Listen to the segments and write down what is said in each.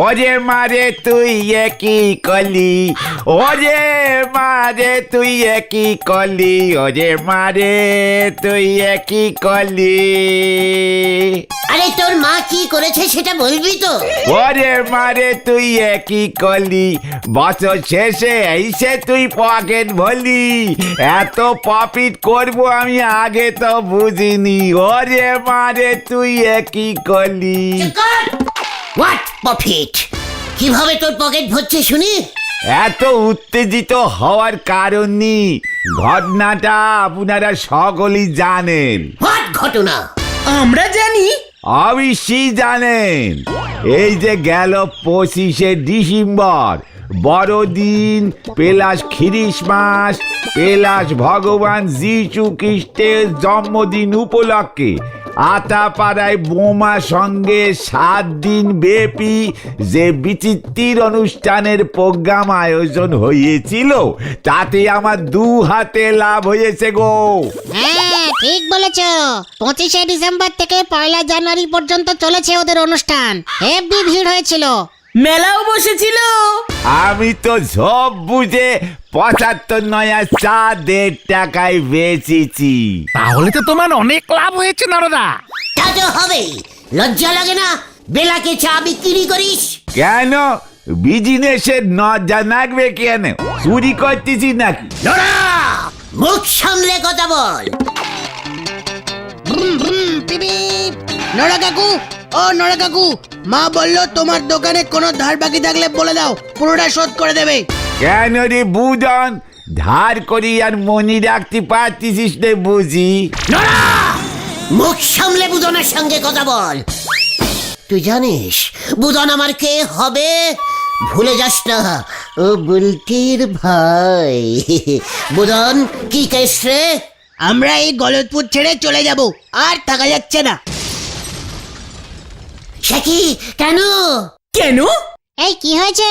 ওরে মারে তুই একই কলি, ওরে মারে তুই একই কলি, ওরে মারে তুই একই কলি। আরে তোর মা কি করেছে সেটা বলবি তো? ওরে মারে তুই একই কলি, বছর শেষে এসে তুই পকেট ভরলি। এত প্রফিট করবো আমি আগে তো বুঝিনি। ওরে মারে তুই একই কলি। What profit? কিভাবে তোর পকেট ভরছে শুনি? এত উত্তেজিত হওয়ার কারণ নেই, ঘটনাটা আপনারা সকলেই জানেন। হোয়াট ঘটনা? আমরা জানি। অবশ্যই জানেন। এই যে গেল 25শে ডিসেম্বর, বড়দিন প্লাস খ্রিসমাস প্লাস ভগবান যীশু খ্রিস্টের জন্মদিন উপলক্ষে আতাপাড়ায় বোমা সঙ্গে 7 দিন ব্যাপী যে বিচিত্র অনুষ্ঠানের প্রোগ্রাম আয়োজন হয়েছিল, তাতে আমার 2 হাতে লাভ হয়েছে গো। হ্যাঁ ঠিক বলেছ। 25শে ডিসেম্বর থেকে 1 জানুয়ারি পর্যন্ত চলেছে ওদের অনুষ্ঠান। হেভি ভিড় হয়েছিল, মেলাও বসেছিল। আমি তো সব বুঝে 75 নয়া চা 1.5 টাকায় বেচেছি। তাহলে তো তোমার অনেক লাভ হয়েছে নরদা। তা তো হবেই। লজ্জা লাগে না বেলাকে চা বিক্রি করিস? কেন বিজনেসের নজর লাগবে কেন? চুরি করতেছি নাকি? নোরা, মুখ সামলে কথা বল। নড়া কাকু, ও নড়া কাকু, মা বললো তোমার দোকানে কোনো ধার বাকি থাকলে বলে দাও, পুরোটা শোধ করে দেবে। কেন রে বুদন, ধার করি আর মনি রাখতে পারতিস রে বুঝি? নোরা, মুখ সামলে বুদনের সঙ্গে কথা বল। তুই জানিস বুদন আমার কে হবে? ভুলে যাস না, ও বুলটির ভাই। বুদন কি কেস রে? আমরা এই গলতপুর ছেড়ে চলে যাব, আর থাকা যাচ্ছে না। সে কি? কেন? কেন? এই কি হয়েছে?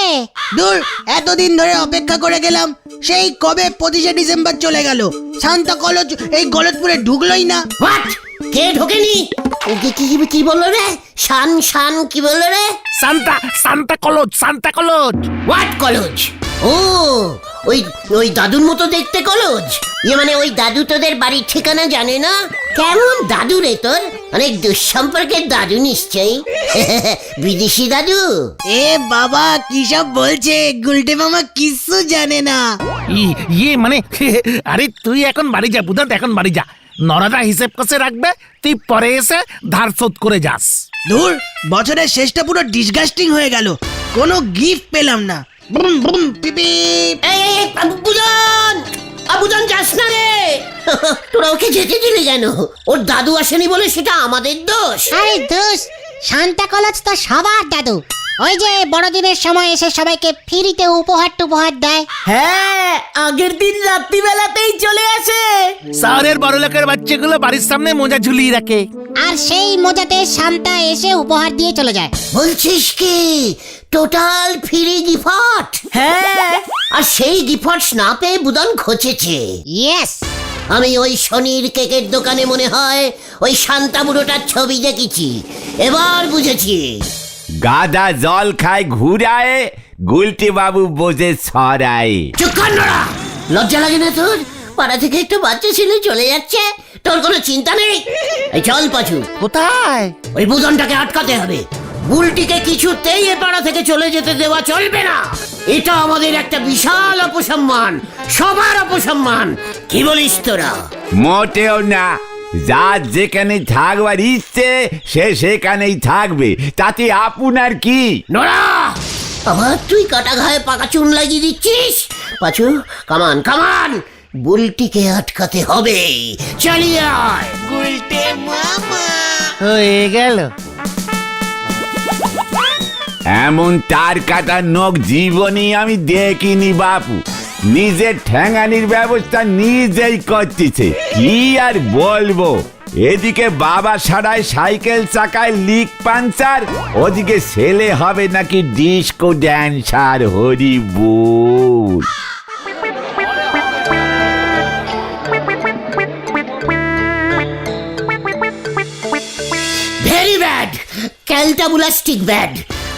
দূর, এতদিন ধরে অপেক্ষা করে গেলাম, সেই কবে 25শে ডিসেম্বর চলে গেল, শান্তা কলেজ এই গলতপুরে ঢুকলোই না। হোয়াট? কে ঢোকেনি? কি বললো রে? শান কি বললো রে? সান্তা কলজ। What college? ও, ওই দাদুর মতো দেখতে কলেজ? মানে ওই দাদু তোদের বাড়ির ঠিকানা জানে না? কেমন দাদু রে তোর? অনেক দুঃসম্পর্কের দাদু নিশ্চয়ই। বিদেশি দাদু? এ বাবা কি সব বলছে, গুলটে মামা কিচ্ছু জানে না। ইয়ে মানে আরে তুই এখন বাড়ি যা বুধা, এখন বাড়ি যা। নরদা হিসেব কষে রাখবে, তুই পরে এসে ধার শোধ করে যাস। দূর, বছরের শেষটা পুরো ডিসগাস্টিং হয়ে গেল, কোনো গিফট পেলাম না। বুম বুম পিপি। এই বুদন যাস না রে। তোরা ওকে যেতে দিলি কেন? ওর দাদু আসেনি বলে সেটা আমাদের দোষ? আরে দোষ, শান্তা কলেজ তো সবার দাদু। ওই যে বড়দিনের সময় এসে সবাইকে ফ্রিতে উপহার দেয়। হ্যাঁ, আগের দিন রাত্রিবেলাতেই চলে আসে। শহরের বড় লোকের বাচ্চাগুলো বাড়ির সামনে মোজা ঝুলিয়ে রাখে, আর সেই মজাতে শান্তা এসে উপহার দিয়ে চলে যায়। বলছিস কি টোটাল ফ্রি গিফট? হ্যাঁ, আর সেই গিফট না পেয়ে বুদন খচেছে। ইয়েস। আমি ওই শনির কেকের দোকানে মনে হয় ওই শান্তা বুড়োটার ছবি দেখেছি, এবার বুঝেছি। গাদা জল খায় ঘুরায়, গুলটি বাবু বোঝে ছড়ায়। চুপ কর নোরা, লজ্জা লাগে না তোর? পাড়া থেকে একটা বাচ্চা ছেলে চলে যাচ্ছে, তোর কোনো চিন্তা নেই? এই চল পাচু। কোথায়? ওই বুদনটাকে আটকাতে হবে। বুলটিকে কিছুতেই এ পাড়া থেকে চলে যেতে দেওয়া চলবে না। এটা আমাদের একটা বিশাল অপসম্মান, সবার অপসম্মান। কি বলিস তোরা? মোটেও না, যার যেখানে থাকবার ইচ্ছে সে সেখানেই থাকবে, তাতে আপনার কি? নোরা, আবার তুই কাটা ঘায়ে পাকা চুন লাগিয়ে দিচ্ছিস? পাচু, কামান, বুলটিকে আটকাতে হবে। চালিয়ে আয়। হয়ে গেল। এমন তার কাটার নখ জীবনে আমি দেখিনি বাপু। নিজের ঠ্যাঙানির ব্যবস্থা নিজেই করতেছে, কি আর বলবো। এদিকে বাবা সারায় সাইকেল চাকায় লিক পাঞ্চার, ওদিকে ছেলে হবে নাকি ডিস্কো ড্যান্সার। হরি বল। Very bad. ব্যাড, ক্যালটাবুলাস্টিক ব্যাড।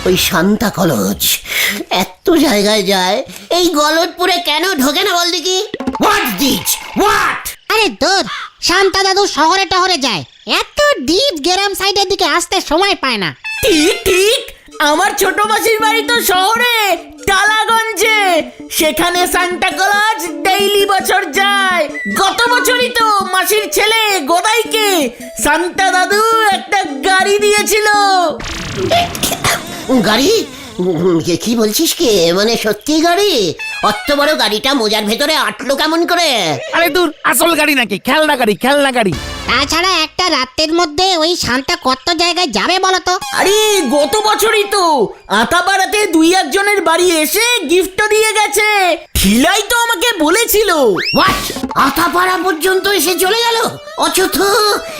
ওই শান্তা কলেজ এত জায়গায় যায়, এই গলতপুরে কেন ঢোকে না বল দেখি? What this what? আরে দূর, শান্তা দাদু শহরে টহরে যায়, এত ডিপ গ্রাম সাইডের দিকে আসতে সময় পায় না। ঠিক ঠিক, আমার ছোট মাসির বাড়ি তো শহরে, টালাগঞ্জে। সেখানে সান্টা ক্লজ ডেইলি বছর যায়। গত বছরই তো মাসির ছেলে গোদাইকে সান্টা দাদু একটা গাড়ি দিয়েছিল। গাড়ি? কি বলছিস কি? মানে সত্যি গাড়ি? অত বড় গাড়িটা মোজার ভেতরে আটলো কেমন করে? আরে দূর, আসল গাড়ি নাকি? খেলনা গাড়ি, খেলনা গাড়ি। তাছাড়া একটা রাতের মধ্যে ওই শান্তা কত জায়গায় যাবে বলতো? আরে গত বছরই তো আতাপাড়াতে 2-1 বাড়ি এসে গিফটও দিয়ে গেছে। ঠিলাই তো আমাকে বলেছিল। হোয়াট? আতাপাড়া পর্যন্ত এসে চলে গেল? অচথ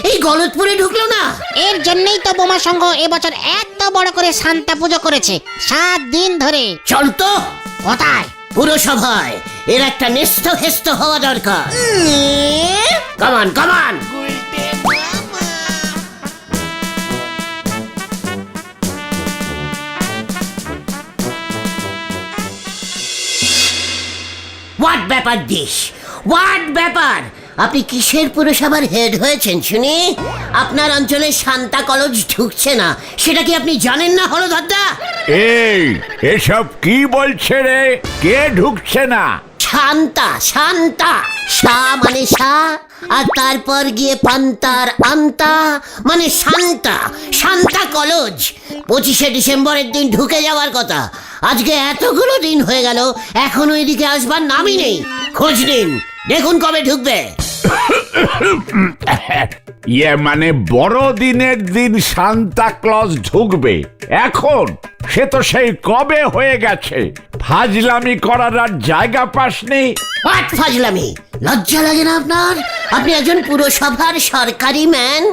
এই গলতপুরে ঢুকলো না? এর জন্যই তো বোমা সংঘ এবছর এত বড় করে শান্তা পুজো করেছে 7 দিন ধরে। চল তো কোথায়? পুরসভায়। এর একটা নেস্ত হেস্ত হওয়া দরকার। কামান কামান। হোয়াট ব্যাপার দিস? হোয়াট ব্যাপার? আপনি কিসের পুরসভার হেড হয়েছেন শুনি? আপনার অঞ্চলে শান্তা কলেজ ঢুকছে না, সেটা কি আপনি জানেন না হলধরদা? এই এসব কি বলছে রে? কে ঢুকছে না? শান্তা, শান্তা। সা মানে সা, আর তারপর গিয়ে পান্তার আন্তা মানে শান্তা। শান্তা কলেজ 25শে ডিসেম্বরের দিন ঢুকে যাওয়ার কথা। আজকে এতগুলো দিন হয়ে গেল, এখনো এদিকে আসবার নামই নেই। খোঁজ নিন, দেখুন কবে ঢুকবে। ইয়ে মানে বড়দিনের দিন সান্তা ক্লজ ঢুকবে এখন? সে তো সেই কবে হয়ে গেছে। ফাজলামি করার আর জায়গা পাসনি। হোয়াট ফাজলামি? লজ্জা লাগে না আপনার? আপনি একজন পুরসভার সরকারি ম্যান,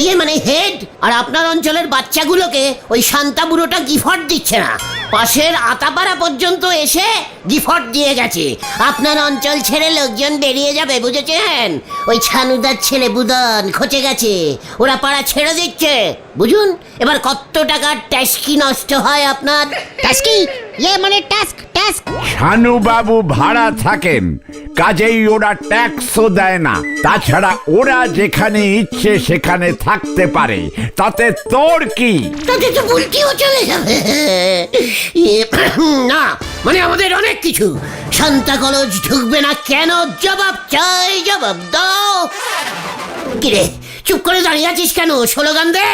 ইয়ে মানে হেড, আর আপনার অঞ্চলের বাচ্চাগুলোকে ওই শান্তা বুড়োটা গিফট দিচ্ছে না। পাশের আতাপাড়া পর্যন্ত এসে গিফট দিয়ে গেছে। আপনার অঞ্চল ছেড়ে লোকজন বেরিয়ে যাবে, বুঝেছেন? ওই ছানুদার ছেলে বুদন খচে গেছে, ওরা পাড়া ছেড়ে দিচ্ছে। বুঝুন এবার কত টাকার ট্যাক্সি নষ্ট হয় আপনার। টাস্কি? ইয়ে মানে টাস্ক, টাস্ক। শানু বাবু ভাড়া থাকেন, কাজেই ওরা ট্যাক্সও দেয় না। তাছাড়া ওরা যেখানে ইচ্ছে সেখানে থাকতে পারে, তাতে তোর কি? তাতে তো উল্টিও চলে যাবে। না মানে আমাদের অনেক কিছু। শান্তা কলেজ ঢুকবে না কেন? জবাব চাই, জবাব দাও। কিরে চুপ করে দাঁড়িয়ে আছিস কেন? স্লোগান দে।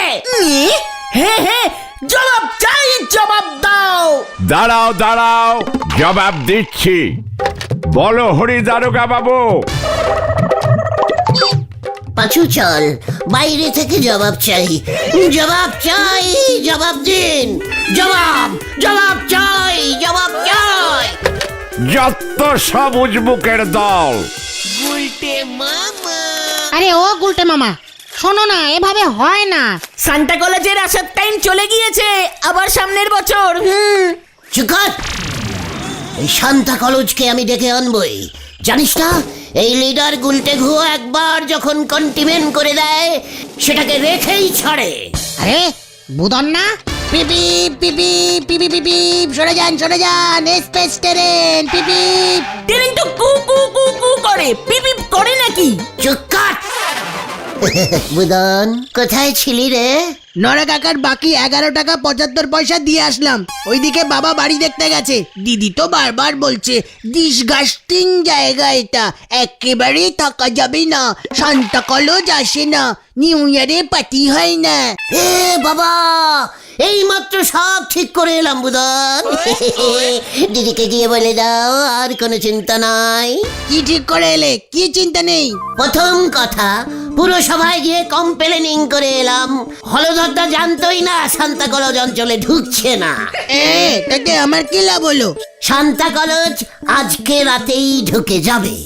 হ্যাঁ হ্যাঁ, জবাব চাই, জবাব দাও। দাঁড়াও দাঁড়াও, জবাব দিচ্ছি। বলো হরি দারোগা বাবু। পাঁচু চল, বাইরে থেকে জবাব চাই। জবাব চাই, জবাব দিন। জবাব, জবাব চাই, জবাব চাই। যত সবুজ বুকের দল। আরে ও গুলটে মামা, শোনো না, এভাবে হয় না। সান্টা কলেজের আসার টাইম চলে গিয়েছে, আবার সামনের বছর। চুকার, এই শান্তা কলেজকে আমি ডেকে আনবই। জানিস না, এই লিডার গুলটে ঘুয়ো একবার যখন কন্টিমেন্ট করে দেয়, সেটাকে রেখেই ছাড়ে। আরে বুদন না? পিপি পিপি পিপি পিপি, সরে যান সরে যান, এক্সপ্রেস ট্রেন পিপি। ট্রেন তো কু কু কু কু করে, পিপ পিপ করে নাকি? চুকার। বুদন কোথায় ছিলি রে? নরা কাকার বাকি 11 টাকা 75 পয়সা দিয়ে আসলাম। ওইদিকে বাবা বাড়ি দেখতে গেছে। দিদি তো বারবার বলছে ডিসগাস্টিং জায়গা এটা, একেবারে থাকা যাবে না, শান্তা কলেজ আসে না, নিউ ইয়ারে পার্টি হয় না। এ বাবা, এই মাত্র সব ঠিক করে এলাম বুদন। দিদিকে গিয়ে বলে দাও আর কোনো চিন্তা নাই। কি ঠিক করে এলে? কি চিন্তা নেই? প্রথম কথা, পুরসভায় গিয়ে কমপ্লেনিং করে এলাম। হলধরদা জানতোই না শান্তা কলেজ অঞ্চলে ঢুকছে না। তাতে আমার কি লাভ হলো? শান্তা কলেজ আজকে রাতেই ঢুকে যাবে।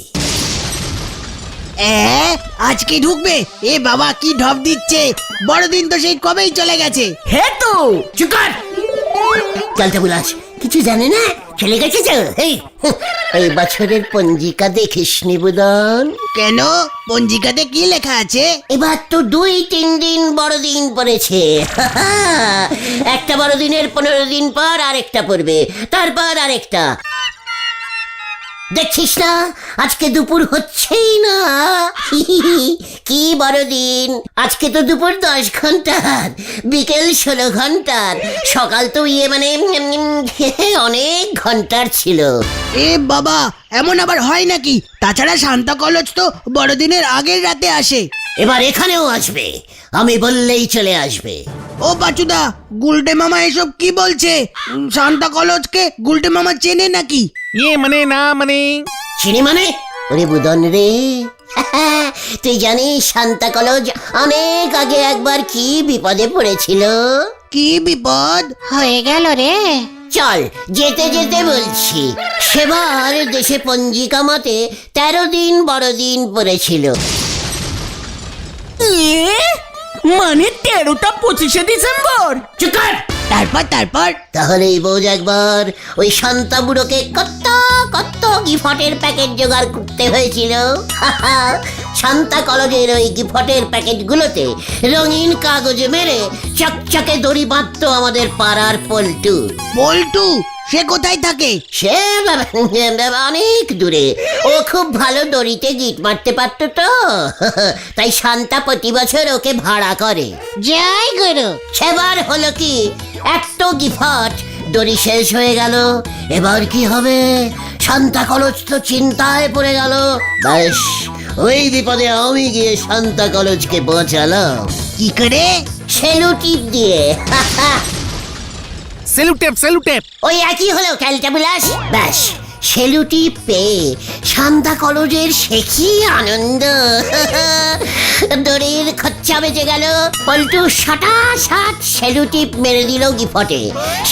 আজকে ঢুকবে? এ বাবা কি ঢপ দিচ্ছে! বড়দিন তো সেই কবেই চলে গেছে। হ্যাঁ তো। চুকার, চলতে বুলাস কিছু জানে না, চলে গেছে তো এই বছরের পঞ্জিকা দেখিসনি বুদন? কেন পঞ্জিকাতে কি লেখা আছে? এবার তো 2-3 দিন বড়দিন পড়েছে। একটা বড়দিনের 15 দিন পর আরেকটা পড়বে, তারপর আরেকটা। দেখছিস না আজকে দুপুর হচ্ছেই না। কি বড়দিন! আজকে তো দুপুর 10 ঘন্টার, বিকেল 16 ঘন্টার, সকাল তো মানে অনেক ঘন্টার ছিল। এ বাবা, এমন আবার হয় নাকি? তাছাড়া সান্তা কলজ তো বড়দিনের আগের রাতে আসে। এবার এখানেও আসবে, আমি বললেই চলে আসবে। ও বাচুদা, গুলটে মামা এসব কি বলছে? সান্তা কলজকে গুলটে মামা চেনে নাকি? মানে না মানে চিনি মানে? ওরে বুদন রে, তুই জানিস সান্তা কলজ অনেক আগে একবার কি বিপদে পড়েছিল? কি বিপদ হয়ে গেল রে? চল যেতে যেতে বলছি। সেবার দেশে পঞ্জিকা মতে 13 দিন বড়দিন পড়েছিল। মানে 13টা 25শে ডিসেম্বর? চুপ কর! তারপর তাহলেই বোঝ একবার ওই শান্তা বুড়োকে কত কত গিফটের প্যাকেট জোগাড় করতে হয়েছিল। শান্তা কলেজের ওই গিফটের প্যাকেটগুলোতে রঙিন কাগজ মেরে চকচকে দড়ি বাঁধত আমাদের পাড়ার পল্টু। বল্টু সে কোথায় থাকে? সে অনেক দূরে, ও খুব ভালো দড়িতে গিট মারতে পারত তো, তাই শান্তা প্রতি বছর ওকে ভাড়া করে। জয় গুরু। সেবার হলো কি, এত গিফট দড়ি শেষ হয়ে গেল। এবার কি হবে? শান্তা কলেজ তো চিন্তায় পড়ে গেল। ব্যাস ওই বিপদে আমি গিয়ে শান্তা কলেজকে বাঁচালাম। কি করে? সেলু টিপ দিয়ে। সেলুটেপ ওই একই হলো ক্যালটাবুলাস। ব্যাস সেলুটি পেয়ে শান্তা কলেজের সে কি আনন্দ! দড়ির খরচা বেঁচে গেল। পল্টু সাট সেলুটিপ মেরে দিল গিফটে।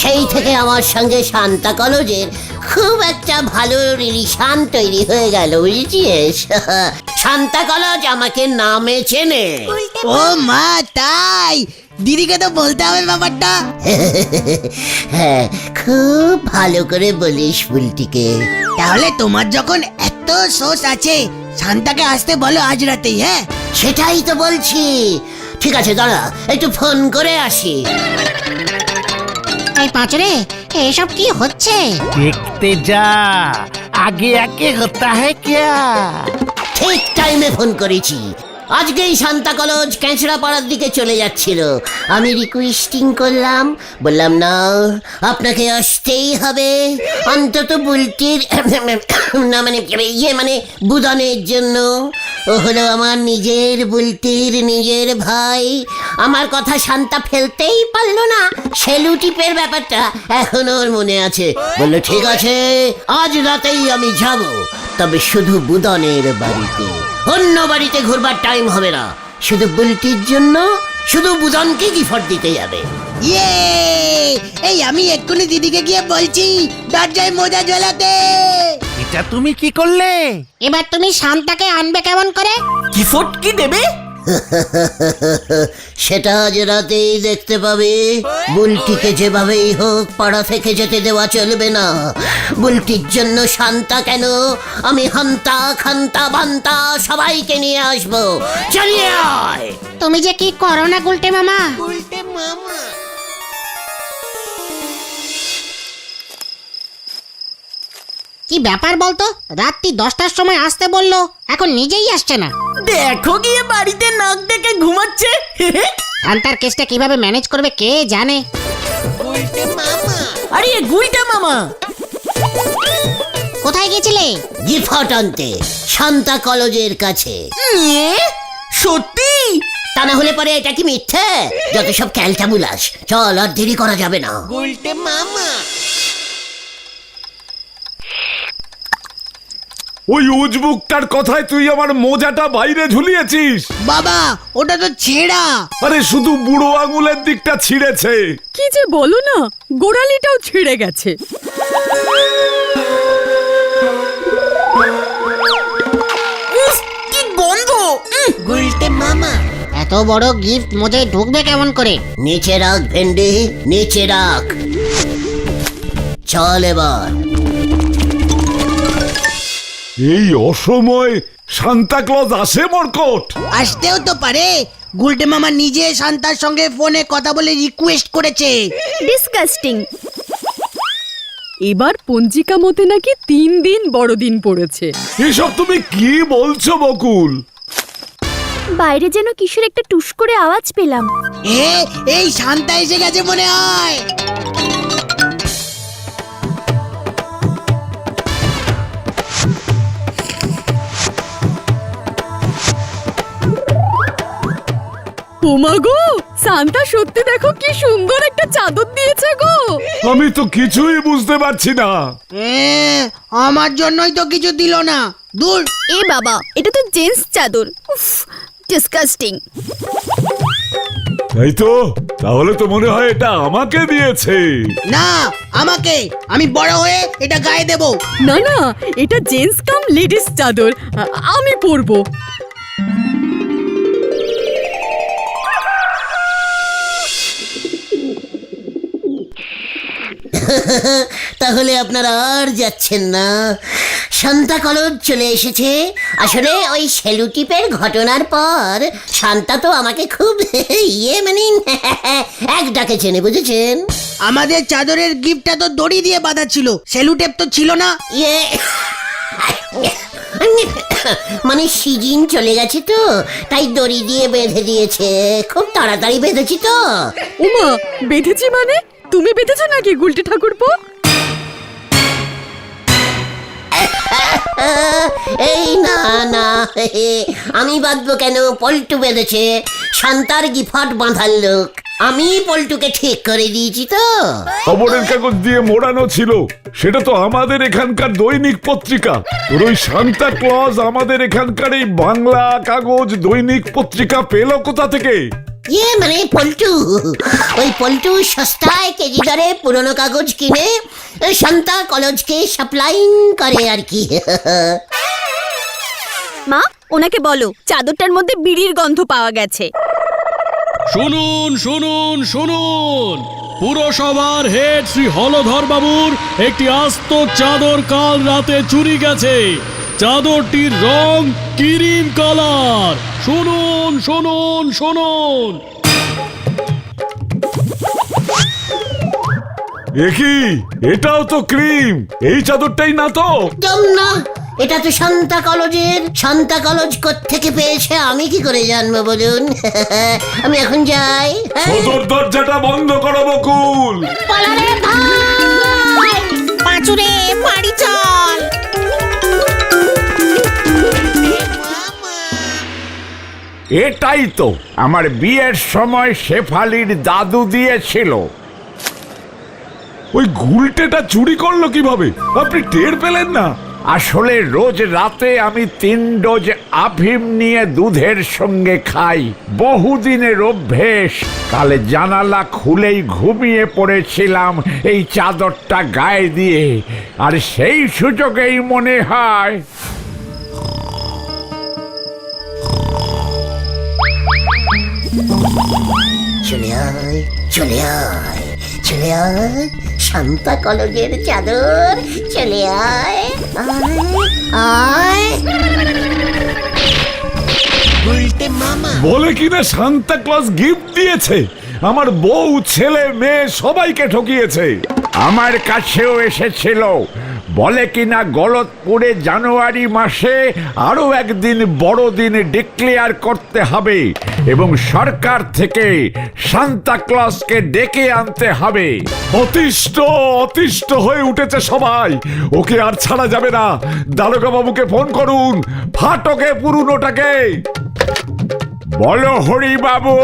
সেই থেকে আমার সঙ্গে শান্তা কলেজের খুব একটা ভালো রিলেশন তৈরি হয়ে গেল, বুঝেছিস? শান্তা কলেজ আমাকে নামে চেনে। ও মা, তাই? দিদিকে তো বলতে হবে ব্যাপারটা। হ্যাঁ, খুব ভালো করে বলিস বুলটিকে। তাহলে তোমার যখন এত সোর্স আছে, শান্তাকে আসতে বলো আজ রাতেই। হ্যাঁ, সেটাই তো বলছি। ঠিক আছে, দাঁড়া একটু ফোন করে আসি। এই পাঁচরে, এসব কি হচ্ছে? দেখতে যা, আগে আগে হতা হ্যায় ক্যা? ঠিক টাইমে ফোন করেছি। আজকেই শান্তা কলেজ ক্যাঁচড়া পাড়ার দিকে চলে যাচ্ছিল। আমি রিকোয়েস্টিং করলাম, বললাম না আপনাকে আসতেই হবে, অন্তত বুলটির না মানে বুদনের জন্য। ও হলো আমার নিজের বুলটির নিজের ভাই। আমার কথা শান্তা ফেলতেই পারলো না। সেলু টিপের ব্যাপারটা এখনো ওর মনে আছে। বললো ঠিক আছে, আজ রাতেই আমি যাব, তবে শুধু বুদনের বাড়িতে, অন্য বাড়িতে ঘুরবার টাইম হবে না। শুধু বুলটির জন্য, শুধু বুদনকে গিফট দিতে যাবে। ইয়ে, এই আমি এক্ষুনি দিদিকে গিয়ে বলছি দরজায় মোজা ঝোলাতে। এটা তুমি কি করলে? এবার তুমি শান্তাকে আনবে কেমন করে? গিফট কি দেবে? সেটা আজ রাতেই দেখতে পাবে। বুলটিকে যেভাবেই হোক পাড়া থেকে যেতে দেওয়া চলবে না। বুলটির জন্য শান্তা কেন, আমি হান্তা খান্তা বান্তা সবাইকে নিয়ে আসবো। চালিয়ে আয়। তুমি যে কি করো না গুলটে মামা। কি ব্যাপার বলতো? রাত্রি 10টার সময় আসতে বললো, এখন নিজেই আসছে না। দেখো গিয়ে বাড়িতে নাক ডেকে ঘুমাচ্ছে। শান্তার কেসটা কিভাবে ম্যানেজ করবে কে জানে। আরে গুলটা মামা, কোথায় গেছিলে? গিফট আনতে শান্তা কলেজের কাছে। সত্যি? তা না হলে পরে এটা কি মিথ্যে? যত সব ক্যালটাবুলাস। চল, আর দেরি করা যাবে না। ওই উজবুকটার কথায় তুই আমার মোজাটা বাইরে ঝুলিয়েছিস। বাবা, ওটা তো ছেঁড়া। আরে শুধু বুড়ো আঙুলের দিকটা ছিঁড়েছে। কি যে বলো না, গোড়ালিটাও ছিঁড়ে গেছে। উফ, কি গন্ধ! গুলটে মামা, এত বড় গিফট মোজায় ঢুকবে কেমন করে? নিচে রাখ ভেন্ডি, নিচে রাখ। চল এবার। এই অসময় সান্তা ক্লজ আসে মরকট? আসতেও তো পারে। গুলটে মামা নিজে শান্তার সঙ্গে ফোনে কথা বলে রিকোয়েস্ট করেছে। ডিসকাস্টিং। এবার পঞ্জিকা মতে নাকি 3 দিন বড়দিন পড়েছে। এসব তুমি কি বলছো বকুল? বাইরে যেন কিসের একটা টুস করে আওয়াজ পেলাম। এই শান্তা এসে গেছে মনে হয়। ওমা গো, সান্তা সত্যি দেখো কি সুন্দর একটা চাদর দিয়েছে গো। আমি তো কিছুই বুঝতে পারছি না। আমার জন্যই তো কিছু দিল না। দূর। এ বাবা, এটা তো জেন্টস চাদর। উফ, ডিসকাস্টিং। তাই তো, তাহলে তো মনে হয় এটা আমাকে দিয়েছে। না, আমাকে। আমি বড় হয়ে এটা গায়ে দেব। না না, এটা জেন্টস কাম লেডিস চাদর। আমি পরবো। তাহলে আপনারা আর যাচ্ছেন না? শান্তা কলেজ চলে এসেছে। আসলে ওই সেলুটিপের ঘটনার পর শান্তা তো আমাকে খুব মানে এক ডাকে চেনে, বুঝেছেন? আমাদের চাদরের গিফটটা তো দড়ি দিয়ে বাঁধা ছিল, সেলুটেপ তো ছিল না। ইয়ে মানে সিজন চলে গেছে তো, তাই দড়ি দিয়ে বেঁধে দিয়েছে। খুব তাড়াতাড়ি বেঁধেছি তো। ওমা, বেঁধেছি মানে? তুমি বেঁধেছো নাকি গুলটে ঠাকুরপো? এই না না, আমি বাঁধবো কেন? পল্টু বেঁধেছে। শান্তার গিফট বাঁধার লোক আমি। পল্টুকে ঠিক করে দিয়েছি তো। খবরের কাগজ দিয়ে মোড়ানো ছিল, সেটা তো আমাদের এখানকার দৈনিক পত্রিকা। তোর ওই সান্তা ক্লজ আমাদের এখানকার এই বাংলা কাগজ দৈনিক পত্রিকা পেল কোথা থেকে? মানে পল্টু, ওই পল্টু সস্তায় কেজি দরে পুরনো কাগজ কিনে শান্তা কলেজকে সাপ্লাইং করে আর কি। মা, ওনাকে বলো চাদরটার মধ্যে বিড়ির গন্ধ পাওয়া গেছে। শুনুন শুনুন শুনুন, পুরসভার হেড শ্রী হলধর বাবুর একটি আস্ত চাদর কাল রাতে চুরি গেছে। চাদরটির রং ক্রিম কালার। শুনুন শুনুন শুনুন। একই, এটাও তো ক্রিম। এই চাদরটাই না তো? একদম না, এটা তো শান্তা কলেজের। শান্তা কলেজ কোত্থেকে পেয়েছে আমি কি করে জানবো বলুন? আমি এখন যাই। সদর দরজাটা বন্ধ করো বকুল। পালারে ভাই, পাঁচুরে বাড়ি চল। এটাই তো আমার বিয়ের সময় শেফালির দাদু দিয়েছিল। ওই গুলটেটা চুরি করলো কিভাবে? আপনি টের পেলেন না? আসলে রোজ রাতে আমি 3 ডোজ আফিম নিয়ে দুধের সঙ্গে খাই। বহুদিনের অভ্যেস। কালে জানালা খুলেই ঘুমিয়ে পড়েছিলাম এই চাদরটা গায়ে দিয়ে, আর সেই সুযোগেই মনে হয়। চলে আয়, চলে আয়, চলে আয়, শান্তা কলেজের চাদর। চলে আয়, আয়, আয়। বলে কিনা সান্তা ক্লজ গিফট দিয়েছে। আমার বউ, ছেলে, মেয়ে সবাইকে ঠকিয়েছে। আমার কাছেও এসেছিল। বলে কিনা গলতপুরে জানুয়ারি মাসে আরো একদিন বড়দিন ডিক্লেয়ার করতে হবে এবং সরকার থেকে সান্তা ক্লজকে ডেকে আনতে হবে। অতিষ্ঠ অতিষ্ঠ হয়ে উঠেছে সবাই। ওকে আর ছাড়া যাবে না। দারোগা বাবুকে ফোন করুন, ফাটকে পুরুনোটাকে। বলো হরি বাবু।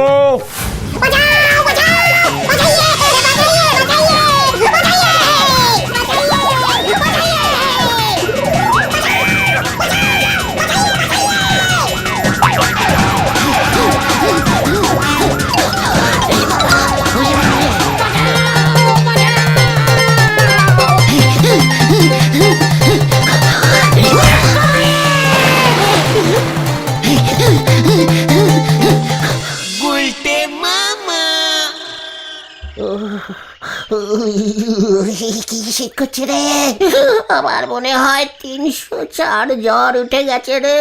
কি শীত করছে রে, আমার মনে হয় 304 জ্বর উঠে গেছে রে।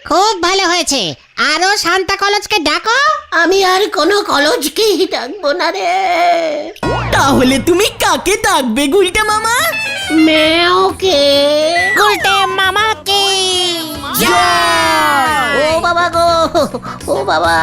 খুব ভালো হয়েছে, আরো সান্তা কলেজকে ডাকো। আমি আর কোনো কলেজকেই ডাকবো না রে। তাহলে তুমি কাকে ডাকবে গুলটে মামা? মেওকে। গুলটে মামাকে ও বাবা গো, ও বাবা।